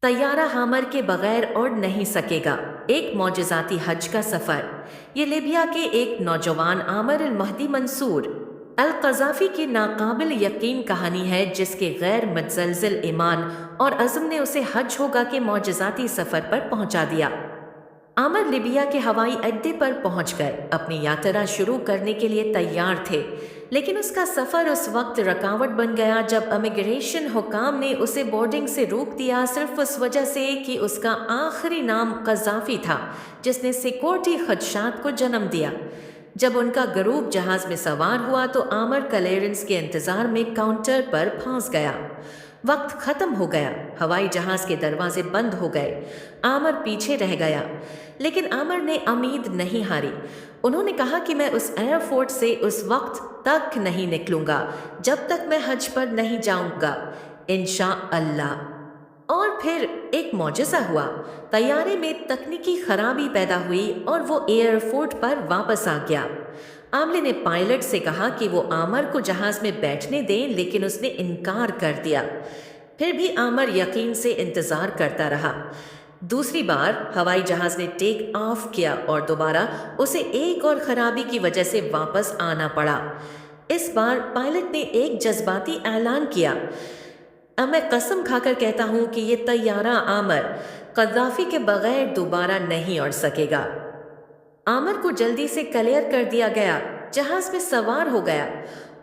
طیارہ حامر کے بغیر اڑ نہیں سکے گا، ایک معجزاتی حج کا سفر۔ یہ لیبیا کے ایک نوجوان عامر المہدی منصور القذافی کی ناقابل یقین کہانی ہے، جس کے غیر متزلزل ایمان اور عزم نے اسے حج ہوگا کے معجزاتی سفر پر پہنچا دیا۔ عامر لیبیا کے ہوائی اڈے پر پہنچ گئے، اپنی یاترا شروع کرنے کے لیے تیار تھے، لیکن اس کا سفر اس وقت رکاوٹ بن گیا جب امیگریشن حکام نے اسے بورڈنگ سے روک دیا، صرف اس وجہ سے کہ اس کا آخری نام قذافی تھا، جس نے سیکورٹی خدشات کو جنم دیا۔ جب ان کا گروپ جہاز میں سوار ہوا تو عامر کلیئرنس کے انتظار میں کاؤنٹر پر پھنس گیا۔ وقت ختم ہو گیا، ہوائی جہاز کے دروازے بند ہو گئے، عامر پیچھے رہ گیا، لیکن عامر نے امید نہیں ہاری۔ انہوں نے کہا کہ میں اس ایئرپورٹ سے اس وقت تک نہیں نکلوں گا جب تک میں حج پر نہیں جاؤں گا، انشاءاللہ۔ اور پھر ایک معجزہ ہوا، طیارے میں تکنیکی خرابی پیدا ہوئی اور وہ ایئرپورٹ پر واپس آ گیا۔ عاملے نے پائلٹ سے کہا کہ وہ عامر کو جہاز میں بیٹھنے دیں، لیکن اس نے انکار کر دیا۔ پھر بھی عامر یقین سے انتظار کرتا رہا۔ دوسری بار ہوائی جہاز نے ٹیک آف کیا اور دوبارہ اسے ایک اور خرابی کی وجہ سے واپس آنا پڑا۔ اس بار پائلٹ نے ایک جذباتی اعلان کیا، اب میں قسم کھا کر کہتا ہوں کہ یہ طیارہ عامر قذافی کے بغیر دوبارہ نہیں اڑ سکے گا۔ عامر کو جلدی سے کلیئر کر دیا گیا، جہاز میں سوار ہو گیا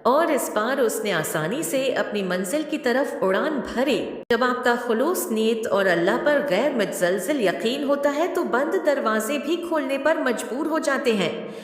اور اس بار اس نے آسانی سے اپنی منزل کی طرف اڑان بھری۔ جب آپ کا خلوص نیت اور اللہ پر غیر متزلزل یقین ہوتا ہے تو بند دروازے بھی کھولنے پر مجبور ہو جاتے ہیں۔